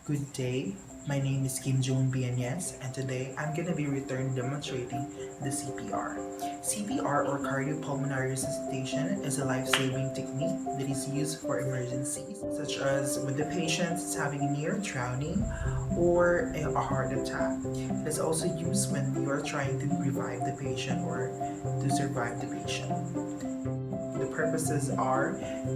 Good day, my name is Jone Yañez, and today I'm going to be demonstrating the CPR. CPR, or cardiopulmonary resuscitation, is a life-saving technique that is used for emergencies such as when the patient is having a near drowning or a heart attack. It's also used when you are trying to revive the patient or to survive the patient. The purposes are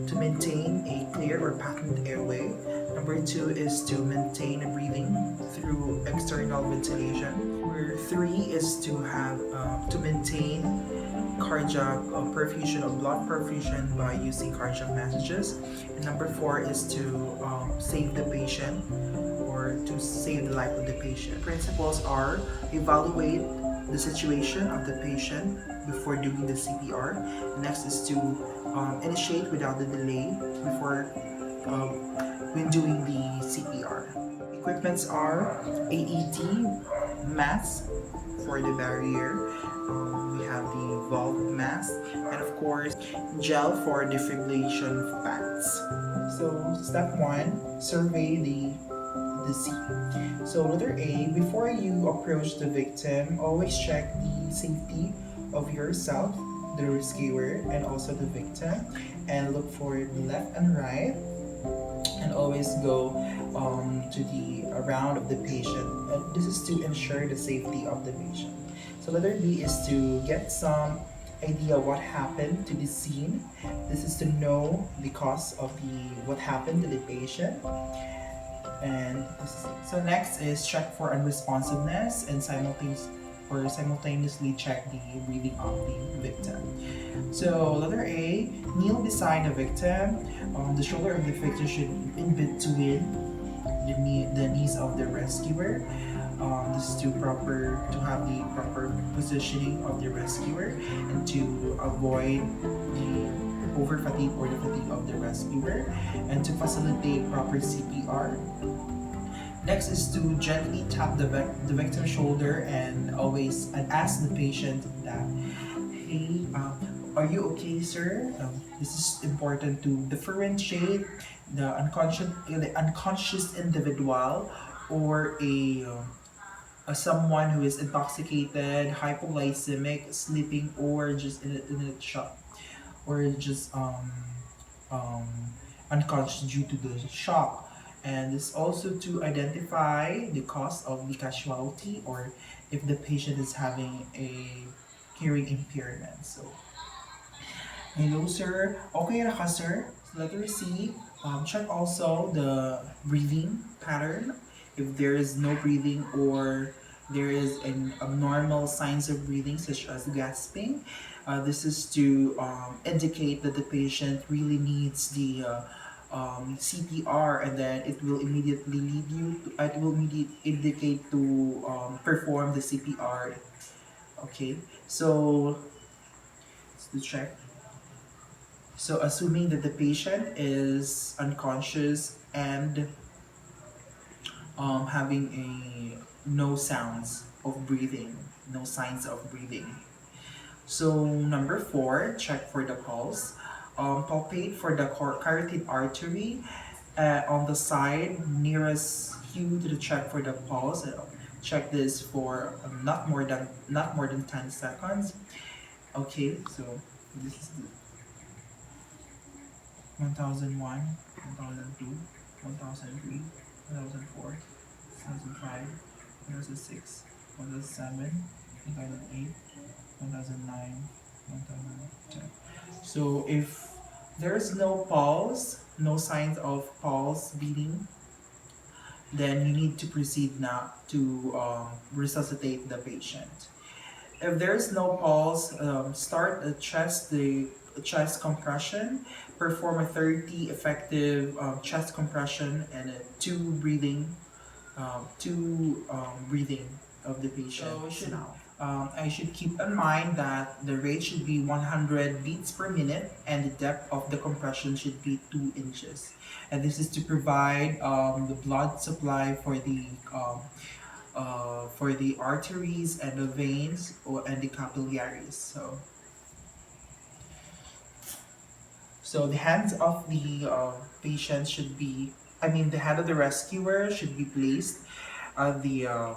to maintain a clear or patent airway. Number two is to maintain breathing through external ventilation. Number three is to maintain cardiac perfusion or blood perfusion by using cardiac massages. And number four is to save the patient or to save the life of the patient. Principles are evaluate the situation of the patient before doing the CPR. Next is to initiate without the delay before when doing the CPR. Equipments are AED mask for the barrier. We have the valve mask and of course gel for defibrillation pads. So step one, survey the scene. So letter A, before you approach the victim, always check the safety of yourself, the rescuer, and also the victim, and look for the left and right, and always go to the around of the patient. And this is to ensure the safety of the patient. So letter B is to get some idea what happened to the scene. This is to know the cause of the what happened to the patient. And so next is check for unresponsiveness and simultaneously check the breathing of the victim. So letter A, kneel beside the victim. The shoulder of the victim should be in between the knees of the rescuer. This is to have the proper positioning of the rescuer and to avoid the over fatigue or the fatigue of the rescuer and to facilitate proper CPR. Next is to gently tap the victim's shoulder and always ask the patient that, hey, are you okay, sir? This is important to differentiate the unconscious individual or a someone who is intoxicated, hypoglycemic, sleeping, or just in a shock or just um, unconscious due to the shock. And it's also to identify the cause of the casualty or if the patient is having a hearing impairment. So, hello sir, okay na ka sir? So letter C, check also the breathing pattern. If there is no breathing or there is an abnormal signs of breathing such as gasping, this is to indicate that the patient really needs the CPR, and then it will immediately lead you to, it will immediately indicate to perform the CPR. Okay, so to check. So assuming that the patient is unconscious and having a no sounds of breathing, no signs of breathing. So number four, check for the pulse. Palpate for the carotid artery on the side nearest you to the check for the pulse. Check this for not more than 10 seconds. Okay, so this is the 1001, 1002, 1003, 1004, 2005, 2006, 2007, 2008, 2009, 2010. So if there's no pulse, no signs of pulse beating, then you need to proceed now to resuscitate the patient. If there's no pulse, start the chest compression. Perform a 30 effective chest compression and a two breathing of the patient. So I should keep in mind that the rate should be 100 beats per minute and the depth of the compression should be 2 inches. And this is to provide the blood supply for the arteries and the veins and the capillaries. So the hands of the patient should be the head of the rescuer should be placed at the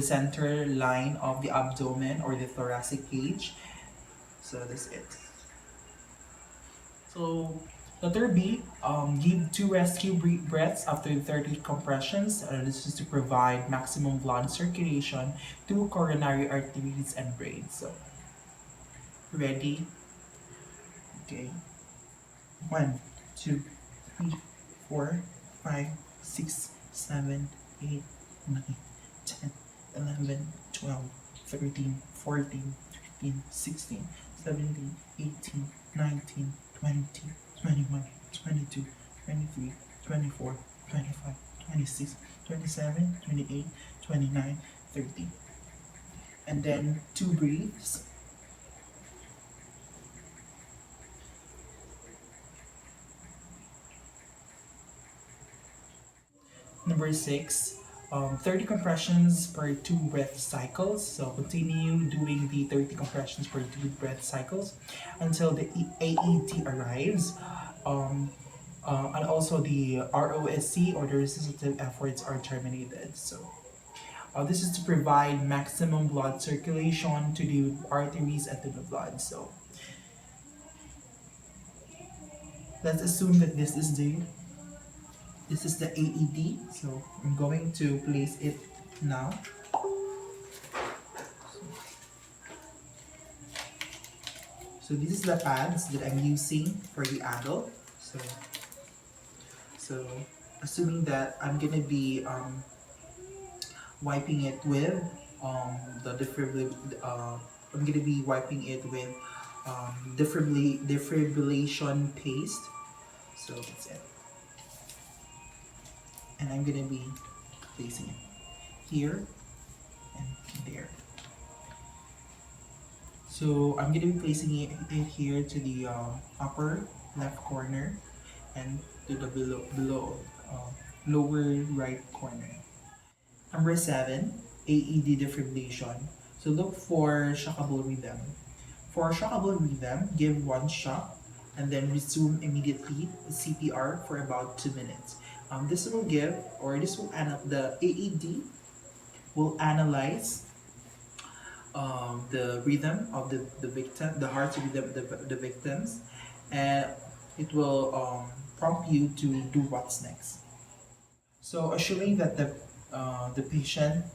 center line of the abdomen or the thoracic cage. So that's it. So letter B, give 2 rescue breaths after 30 compressions. This is to provide maximum blood circulation to coronary arteries and brain. So ready? Okay. 1, 2, 3, 4, 5, 6, 7, 8, 9, 10, 11, 12, 13, 14, 15, 16, 17, 18, 19, 20, 21, 22, 23, 24, 25, 26, 27, 28, 29, 30. And then 2 breaths. Number 6, 30 compressions per 2 breath cycles. So continue doing the 30 compressions per 2 breath cycles until the AED arrives. And also the ROSC or the resuscitative efforts are terminated. So this is to provide maximum blood circulation to the arteries and to the blood. So let's assume that this is the AED. So I'm going to place it now. So this is the pads that I'm using for the adult. So assuming that I'm gonna be wiping it with the I'm gonna be wiping it with defibrillation paste. So that's it. And I'm gonna be placing it here and there. So I'm gonna be placing it here to the upper left corner and to the lower right corner. Number 7, AED defibrillation. So look for shockable rhythm. For shockable rhythm, give 1 shock and then resume immediately CPR for about 2 minutes. This will the AED will analyze the rhythm of the victim, the heart rhythm of the victims, and it will prompt you to do what's next. So assuming that the patient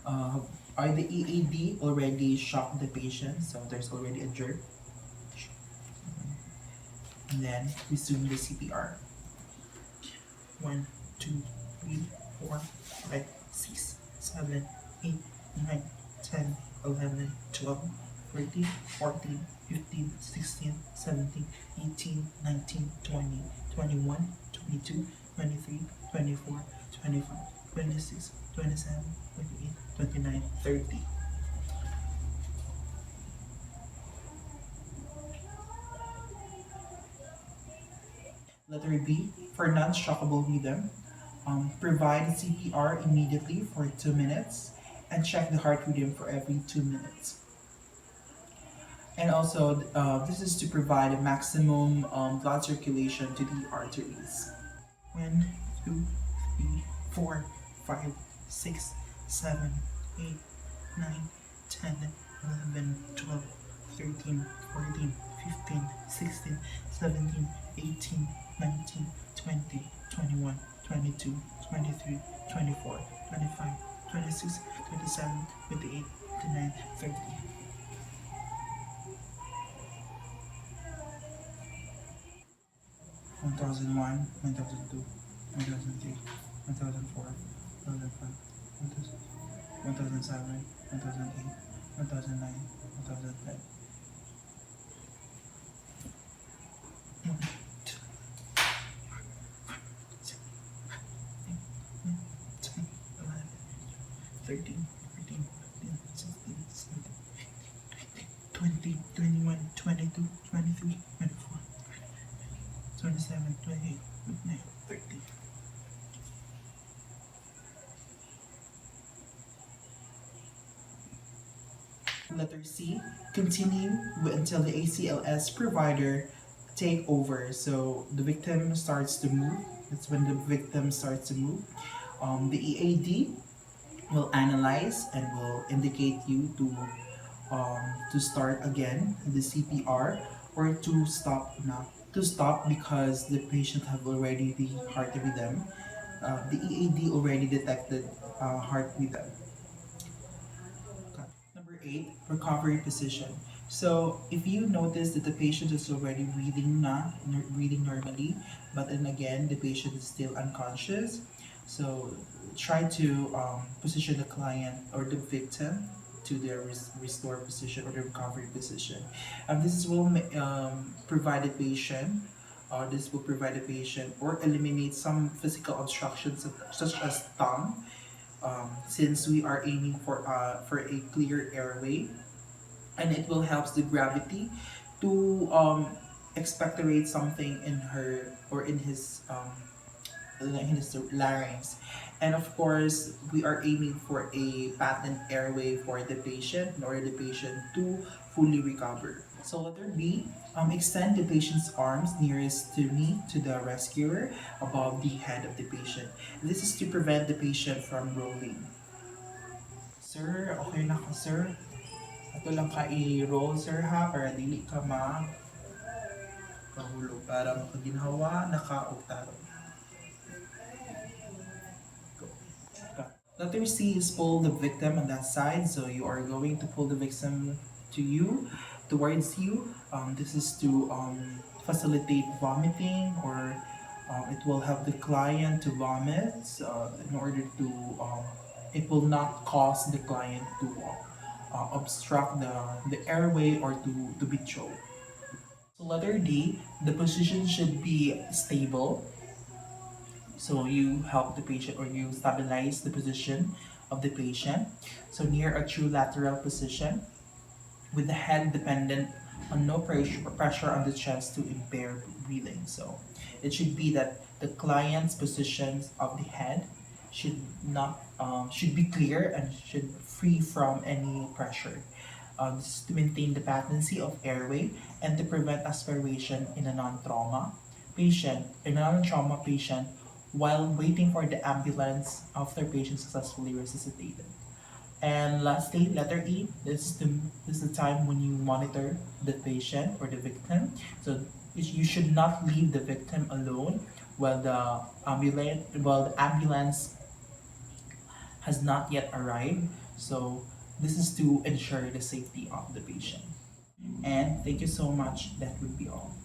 or the EAD already shocked the patient, so there's already a jerk, and then resume the CPR. 1, 2, 3, 4, 5, 6, 7, 8, 9, 10, 11, 12, 13, 14, 15, 16, 17, 18, 19, 20, 21, 22, 23, 24, 25, 26, 27, 28, 29, 30. Letter B, for non-shockable rhythm, provide CPR immediately for 2 minutes and check the heart rhythm for every 2 minutes. And also, this is to provide a maximum blood circulation to the arteries. 1, 2, 3, 4, 5, 6, 7, 8, 9, 10, 11, 12, 13, 14, 15, 16, 17, 18, 19, 20, 21, 22, 23, 24, 25, 26, 27, 28, 29, 30. 1001, 1002, 1003, 1004, 1005, 1007, 1008, 1009, 1010. 13, 14, 15, 16, 17, 20, 21, 22, 23, 24, 27, 28, 29, 30. Letter C, continue until the ACLS provider take over. So the victim starts to move. That's when the victim starts to move. The EAD will analyze and will indicate you to start again the CPR or to stop now. To stop because the patient have already the heart rhythm. The EAD already detected heart rhythm. Number eight, recovery position. So if you notice that the patient is already breathing normally, but then again the patient is still unconscious, so try to position the client or the victim to their restore position or the recovery position. This will provide the patient. This will provide the patient or eliminate some physical obstructions such as tongue, since we are aiming for a clear airway, and it will help the gravity to expectorate something in her or in his larynx. And of course, we are aiming for a patent airway for the patient in order the patient to fully recover. So letter B, extend the patient's arms nearest to me, to the rescuer, above the head of the patient. This is to prevent the patient from rolling. Sir, okay na ka, sir? Ato lang ka i-roll, sir, ha? Para dili ka kahulog. Para makaginhawa, naka-ugtaro. Letter C is pull the victim on that side. So you are going to pull the victim to you, towards you. This is to facilitate vomiting, or it will help the client to vomit in order to, it will not cause the client to obstruct the airway or to be choked. So letter D, the position should be stable. So you help the patient or you stabilize the position of the patient. So near a true lateral position with the head dependent on no pressure on the chest to impair breathing. So it should be that the client's positions of the head should not should be clear and should free from any pressure. This is to maintain the patency of airway and to prevent aspiration in a non-trauma patient, in a non-trauma patient, while waiting for the ambulance after patient successfully resuscitated. And lastly, letter E, this is the time when you monitor the patient or the victim. So you should not leave the victim alone while the ambulance has not yet arrived. So this is to ensure the safety of the patient. And thank you so much. That would be all.